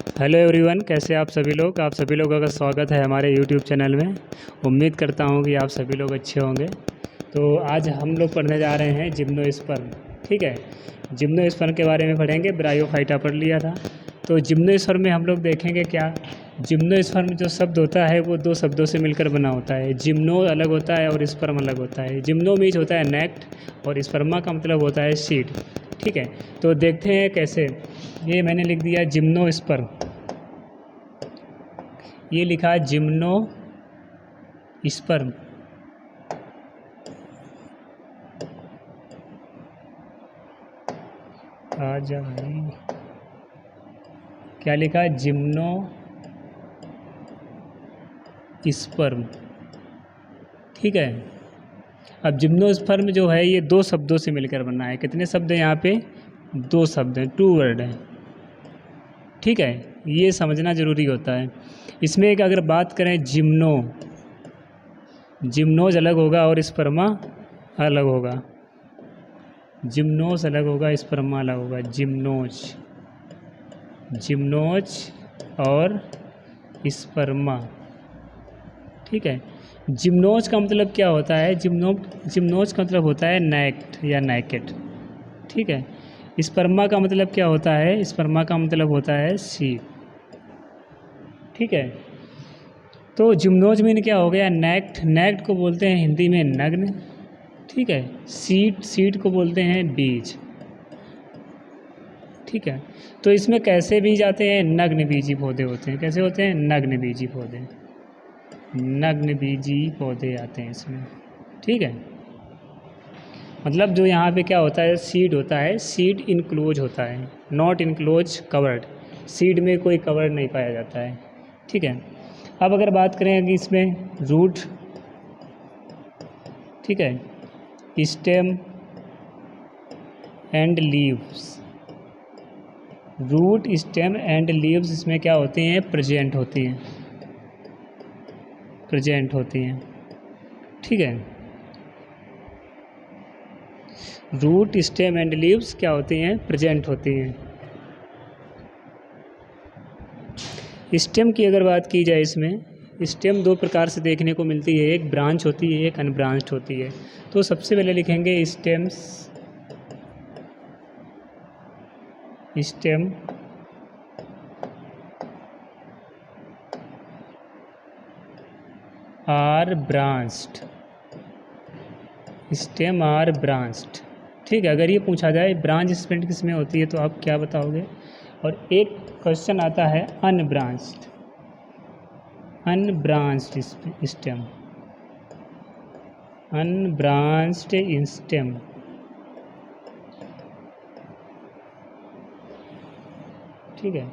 Hello everyone, कैसे आप सभी लोग। आप सभी लोगों का स्वागत है हमारे यूट्यूब चैनल में। उम्मीद करता हूँ कि आप सभी लोग अच्छे होंगे। तो आज हम लोग पढ़ने जा रहे हैं जिम्नोस्पर्म। ठीक है, जिम्नोस्पर्म के बारे में पढ़ेंगे। ब्रायोफाइटा पढ़ लिया था, तो जिम्नोस्पर्म में हम लोग देखेंगे क्या। जिम्नोस्पर्म जो शब्द होता है वो दो शब्दों से मिलकर बना होता है। जिम्नो अलग होता है और स्पर्म अलग होता है। जिम्नो मीन्स होता है नेक्ट और स्पर्मा का मतलब होता है सीड। ठीक है, तो देखते हैं कैसे। ये मैंने लिख दिया जिम्नोस्पर्म, ये लिखा है जिम्नो स्पर्म। आ जा भाई, क्या लिखा है जिम्नो स्पर्म। ठीक है, अब जिम्नोस्पर्म जो है ये दो शब्दों से मिलकर बना है। कितने शब्द हैं यहाँ पे? दो शब्द हैं, 2 वर्ड हैं। ठीक है, ये समझना ज़रूरी होता है। इसमें एक अगर बात करें जिम्नो, जिम्नोज अलग होगा और स्पर्मा अलग होगा। जिम्नोज अलग होगा, स्पर्मा अलग होगा। जिम्नोज, जिम्नोज और स्पर्मा। ठीक है, जिम्नोज का मतलब क्या होता है? जिम्नोज का मतलब होता है नेक्ट या नेकेट। ठीक है, स्पर्मा का मतलब क्या होता है? स्पर्मा का मतलब होता है सीड। ठीक है, तो जिम्नोज मीन क्या हो गया? नेक्ट। नेक्ट को बोलते हैं हिंदी में नग्न। ठीक है, सीड, सीड को बोलते हैं बीज। ठीक है, तो इसमें कैसे बीज आते हैं? नग्न बीजी पौधे होते हैं। कैसे होते हैं? नग्न बीजी पौधे, नग्न बीजी पौधे आते हैं इसमें। ठीक है, मतलब जो यहाँ पे क्या होता है, सीड होता है। सीड इनक्लोज होता है, नॉट इनक्लोज कवर्ड। सीड में कोई कवर नहीं पाया जाता है। ठीक है, अब अगर बात करें कि इसमें रूट, ठीक है, stem and leaves. Root, stem and leaves इसमें क्या होती हैं? प्रेजेंट होती हैं, प्रेजेंट होती हैं। ठीक है, रूट, स्टेम एंड लीव्स क्या होती हैं? प्रेजेंट होती हैं। स्टेम की अगर बात की जाए, इसमें स्टेम दो प्रकार से देखने को मिलती है। एक ब्रांच होती है, एक अनब्रांच्ड होती है। तो सबसे पहले लिखेंगे stems, stem are branched, stem are branched. ठीक है, अगर ये पूछा जाए ब्रांच स्पेंट किस में होती है तो आप क्या बताओगे? और एक क्वेश्चन आता है unbranched, unbranched stem, unbranched stem. ठीक है,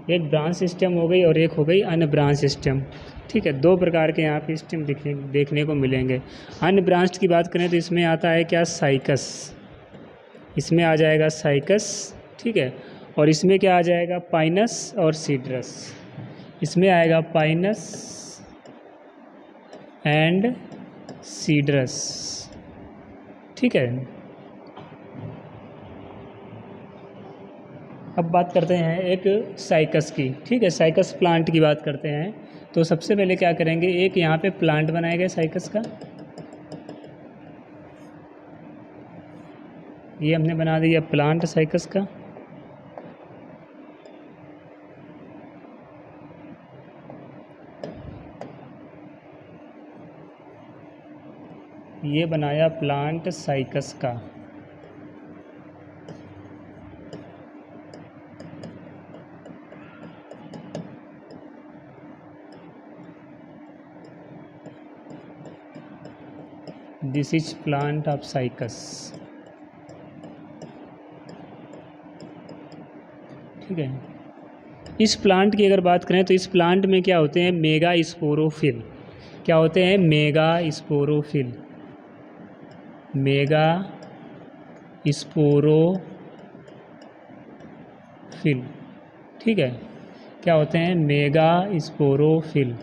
एक ब्रांच सिस्टम हो गई और एक हो गई अनब्रांच सिस्टम। ठीक है, दो प्रकार के यहाँ पे सिस्टम देखने को मिलेंगे। अनब्रांच्ड की बात करें तो इसमें आता है क्या? साइकस। इसमें आ जाएगा साइकस। ठीक है, और इसमें क्या आ जाएगा? पाइनस और सीड्रस। इसमें आएगा पाइनस एंड सीड्रस। ठीक है, अब बात करते हैं एक साइकस की। ठीक है, साइकस प्लांट की बात करते हैं। तो सबसे पहले क्या करेंगे, एक यहाँ पे प्लांट बनाया गया साइकस का। ये हमने बना दिया प्लांट साइकस का। ये बनाया प्लांट साइकस का। This is plant of cycas. ठीक है, इस प्लांट की अगर बात करें तो इस प्लांट में क्या होते हैं? Mega sporophyll. क्या होते हैं? Mega sporophyll, mega sporophyll. ठीक है, क्या होते हैं? Mega sporophyll.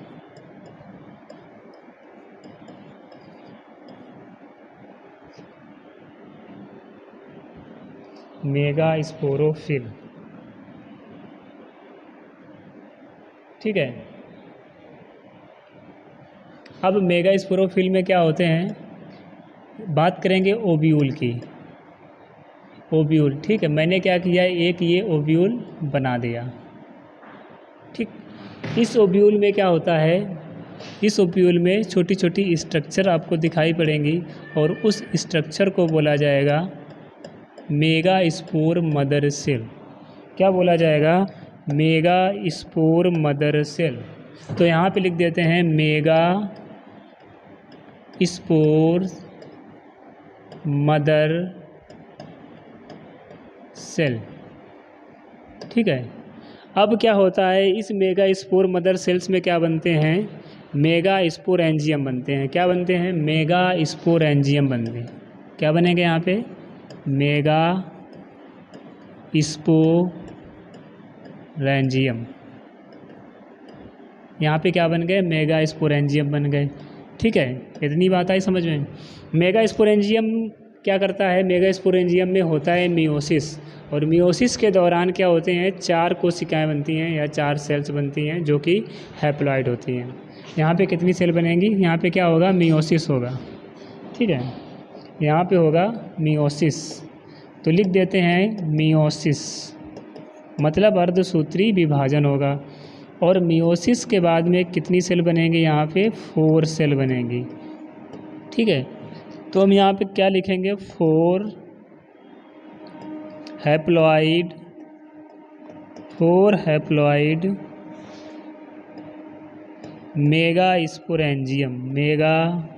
Mega sporophyll. ठीक है। अब मेगा स्पोरोफिल में क्या होते हैं, बात करेंगे ओव्यूल की। ओव्यूल, ठीक है, मैंने क्या किया, एक ये ओव्यूल बना दिया। ठीक, इस ओव्यूल में क्या होता है, इस ओव्यूल में छोटी छोटी स्ट्रक्चर आपको दिखाई पड़ेंगी और उस स्ट्रक्चर को बोला जाएगा मेगा स्पोर मदर सेल। क्या बोला जाएगा, मेगा स्पोर मदर सेल। तो यहाँ पे लिख देते हैं मेगा स्पोर मदर सेल। ठीक है। अब क्या होता है, इस मेगा स्पोर मदर सेल्स में क्या बनते हैं, मेगा स्पोरेंजियम बनते हैं। क्या बनते हैं, मेगा स्पोरेंजियम बनते हैं। क्या बनेंगे यहाँ पे, मेगा स्पोरेंजियम। यहाँ पे क्या बन गए, मेगा स्पोरेंजियम बन गए। ठीक है, इतनी बात आई समझ में। मेगा स्पोरेंजियम क्या करता है, मेगा स्पोरेंजियम में होता है मियोसिस, और मियोसिस के दौरान क्या होते हैं, 4 कोशिकाएं बनती हैं या 4 सेल्स बनती हैं जो कि हैप्लॉइड होती हैं। यहाँ पे कितनी सेल बनेंगी, यहाँ पे क्या होगा, मियोसिस होगा। ठीक है, यहाँ पे होगा मियोसिस, तो लिख देते हैं मियोसिस, मतलब अर्धसूत्री विभाजन होगा। और मियोसिस के बाद में कितनी सेल बनेंगी, यहाँ पे 4 सेल बनेंगी। ठीक है, तो हम यहाँ पे क्या लिखेंगे, 4 haploid, 4 haploid mega sporangium, mega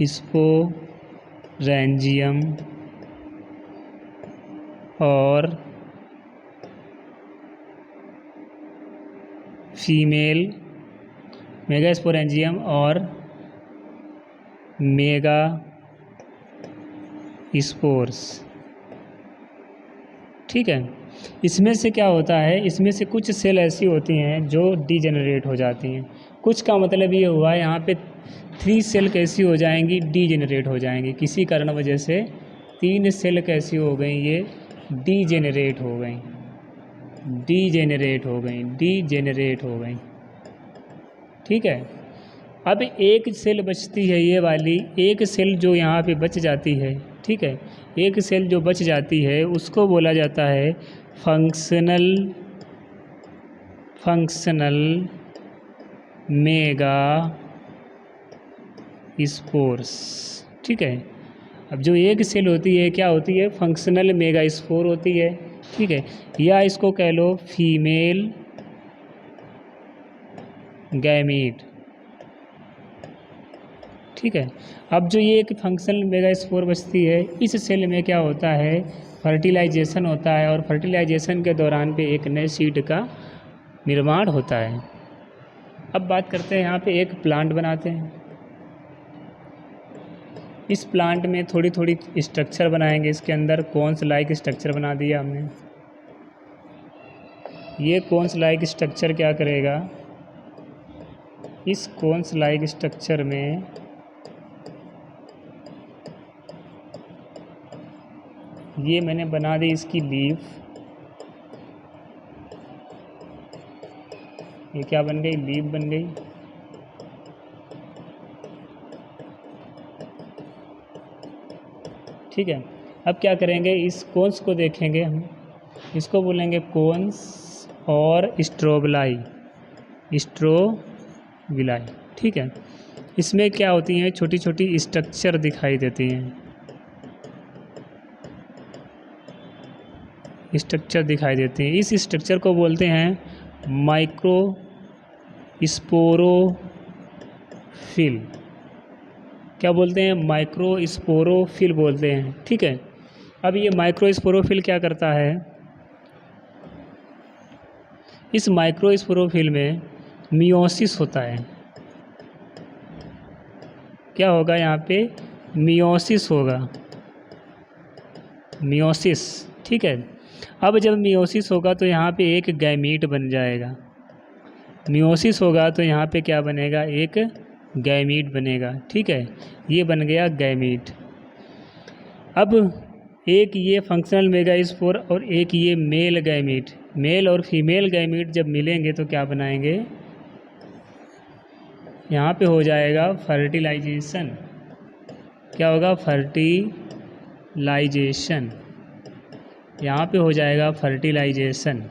sporangium और फीमेल, मेगा स्पोरेंजियम और मेगा स्पोर्स। ठीक है, इसमें से क्या होता है, इसमें से कुछ सेल ऐसी होती हैं जो डीजेनरेट हो जाती हैं। कुछ का मतलब ये हुआ, यहाँ पे 3 सेल कैसी हो जाएंगी, डीजेनरेट हो जाएंगी किसी कारण वजह से। 3 सेल कैसी हो गई, ये डीजेनरेट हो गई, डीजेनरेट हो गई, डीजेनरेट हो गई। ठीक है, अब एक सेल बचती है, ये वाली एक सेल जो यहाँ पे बच जाती है। ठीक है, एक सेल जो बच जाती है उसको बोला जाता है फंक्शनल मेगा स्पोर्स। ठीक है, अब जो एक सेल होती है क्या होती है, फंक्शनल मेगा स्पोर होती है। ठीक है, या इसको कह लो फीमेल गैमीट। ठीक है, अब जो ये एक फंक्शनल मेगा स्पोर बचती है, इस सेल में क्या होता है, फर्टिलाइजेशन होता है, और फर्टिलाइजेशन के दौरान पे एक नए सीड का निर्माण होता है। अब बात करते हैं, यहाँ पे एक प्लांट बनाते हैं। इस प्लांट में थोड़ी थोड़ी स्ट्रक्चर बनाएंगे, इसके अंदर कोन्स लाइक स्ट्रक्चर बना दिया हमने। ये कोन्स लाइक स्ट्रक्चर क्या करेगा, इस कोन्स लाइक स्ट्रक्चर में ये मैंने बना दी इसकी लीफ। ये क्या बन गई, लीफ बन गई। ठीक है, अब क्या करेंगे, इस कोन्स को देखेंगे हम, इसको बोलेंगे कोन्स और स्ट्रोबलाई, स्ट्रोबिलाई। ठीक है, इसमें क्या होती हैं, छोटी छोटी स्ट्रक्चर दिखाई देती हैं, स्ट्रक्चर दिखाई देती हैं। इस स्ट्रक्चर को बोलते हैं माइक्रो स्पोरोफिल। क्या बोलते हैं, माइक्रो स्पोरोफिल बोलते हैं। ठीक है, अब ये माइक्रो स्पोरोफिल क्या करता है, इस माइक्रो स्पोरोफिल में मियोसिस होता है। क्या होगा, यहाँ पे मियोसिस होगा, मियोसिस। ठीक है, अब जब मियोसिस होगा तो यहाँ पे एक गैमीट बन जाएगा। मियोसिस होगा तो यहाँ पे क्या बनेगा, एक गैमीट बनेगा। ठीक है, ये बन गया गैमीट। अब एक ये फंक्शनल मेगास्पोर और एक ये मेल गैमीट, मेल और फीमेल गैमीट जब मिलेंगे तो क्या बनाएंगे, यहाँ पे हो जाएगा फर्टिलाइजेशन। क्या होगा? फर्टिलाइजेशन। यहाँ पे हो जाएगा फर्टिलाइजेशन।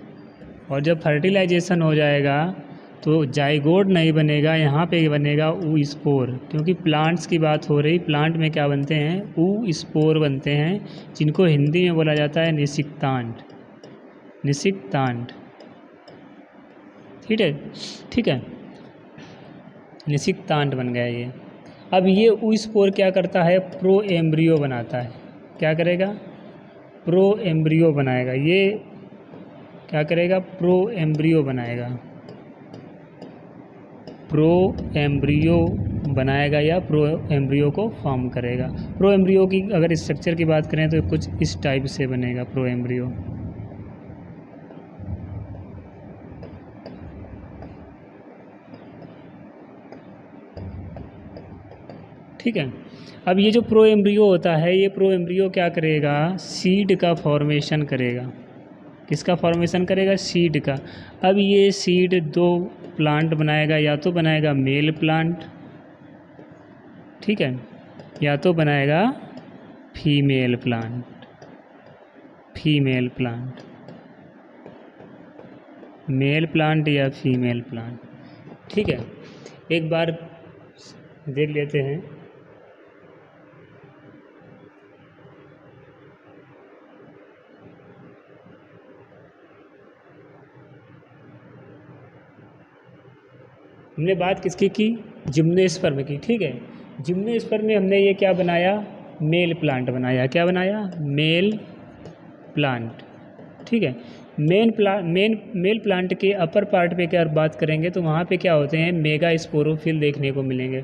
और जब फर्टिलाइजेशन हो जाएगा तो जाइगोट नहीं बनेगा, यहाँ पे बनेगा ऊ स्पोर। क्योंकि प्लांट्स की बात हो रही, प्लांट में क्या बनते हैं? ऊ स्पोर बनते हैं, जिनको हिंदी में बोला जाता है निषिक्तांड। निषिक्तांड, ठीक है, ठीक है, निषिक्तांड बन गया ये। अब ये ऊ स्पोर क्या करता है? प्रो एम्ब्रियो बनाता है। क्या करेगा? प्रो एम्ब्रियो बनाएगा। ये क्या करेगा? प्रो एम्ब्रियो बनाएगा। प्रो एम्ब्रियो बनाएगा या प्रो एम्ब्रियो को फॉर्म करेगा। प्रो एम्ब्रियो की अगर स्ट्रक्चर की बात करें तो कुछ इस टाइप से बनेगा प्रो एम्ब्रियो। ठीक है। अब ये जो प्रो एम्ब्रियो होता है, ये प्रो एम्ब्रियो क्या करेगा? सीड का फॉर्मेशन करेगा। किसका फॉर्मेशन करेगा? सीड का। अब ये सीड दो प्लांट बनाएगा, या तो बनाएगा मेल प्लांट, ठीक है, या तो बनाएगा female plant. Female plant, male plant या फीमेल प्लांट, ठीक है। एक बार देख लेते हैं। हमने बात किसकी की? जिम्नोस्पर्म की, ठीक है। जिम्नोस्पर्म में हमने ये क्या बनाया? मेल प्लांट बनाया। क्या बनाया? मेल प्लांट, ठीक है। मेल प्लांट के अपर पार्ट पे क्या बात करेंगे तो वहाँ पे क्या होते हैं? मेगा स्पोरोफिल देखने को मिलेंगे,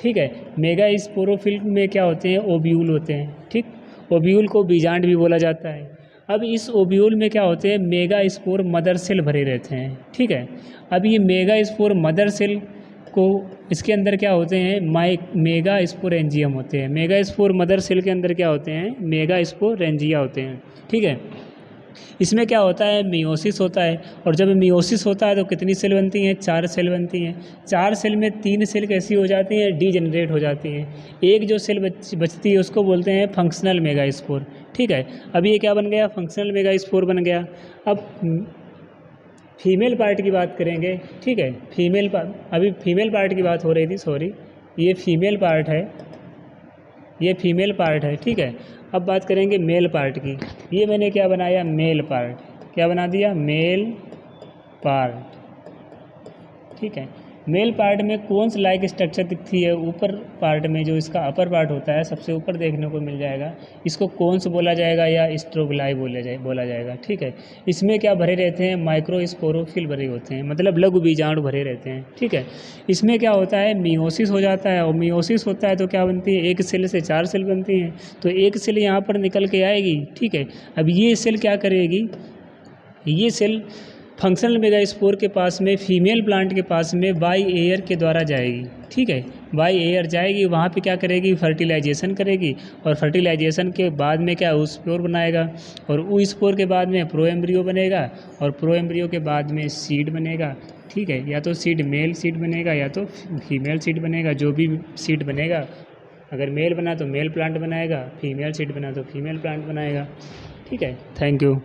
ठीक है। मेगा स्पोरोफिल में क्या होते हैं? ओव्यूल होते हैं, ठीक। ओव्यूल को बीजांड भी बोला जाता है। अब इस ओव्यूल में क्या होते हैं? मेगा स्पोर मदर सेल भरे रहते हैं, ठीक है। अब ये मेगा स्पोर मदर सेल को, इसके अंदर क्या होते हैं? मेगा स्पोरेंजियम होते हैं। मेगा स्पोर मदर सेल के अंदर क्या होते हैं? मेगा स्पोरेंजिया होते हैं, ठीक है। इसमें क्या होता है? मियोसिस होता है। और जब मियोसिस होता है तो कितनी सेल बनती हैं? 4 सेल बनती हैं। 4 सेल में 3 सेल कैसी हो जाती हैं? डीजेनरेट हो जाती हैं। एक जो सेल बचती है उसको बोलते हैं फंक्शनल मेगास्पोर, ठीक है। अब ये क्या बन गया? फंक्शनल मेगास्पोर बन गया। अब फीमेल पार्ट की बात करेंगे, ठीक है। अभी फीमेल पार्ट की बात हो रही थी, सॉरी। ये फीमेल पार्ट है, ये फीमेल पार्ट है, ठीक है। अब बात करेंगे मेल पार्ट की। ये मैंने क्या बनाया? Male part. क्या बना दिया? मेल पार्ट, ठीक है। मेल पार्ट में कौन सा लाइक स्ट्रक्चर दिखती है? ऊपर पार्ट में जो इसका अपर पार्ट होता है सबसे ऊपर देखने को मिल जाएगा। इसको कौन सा बोला जाएगा? या स्ट्रोगलाई बोला जाएगा, ठीक है। इसमें क्या भरे रहते हैं? माइक्रोस्पोरोफिल भरे होते हैं, मतलब लघु बीजाणु भरे रहते हैं, ठीक है। इसमें क्या होता है? मियोसिस हो जाता है। और मियोसिस होता है तो क्या बनती है? एक सेल से 4 सेल बनती हैं। तो एक सेल यहाँ पर निकल के आएगी, ठीक है। अब ये सेल क्या करेगी? ये सेल फंक्शनल मेगास्पोर के पास में, फीमेल प्लांट के पास में बाई एयर के द्वारा जाएगी, ठीक है। बाई एयर जाएगी, वहाँ पे क्या करेगी? फर्टिलाइजेशन करेगी। और फर्टिलाइजेशन के बाद में क्या? ऊ स्पोर बनाएगा। और ऊ स्पोर के बाद में प्रो एम्ब्रियो बनेगा। और प्रो एम्ब्रियो के बाद में सीड बनेगा, ठीक है। या तो सीड मेल सीड बनेगा या तो फीमेल सीड बनेगा। जो भी सीड बनेगा, अगर मेल बना तो मेल प्लांट बनाएगा, फीमेल सीड बना तो फीमेल प्लांट बनाएगा, ठीक है। Thank you.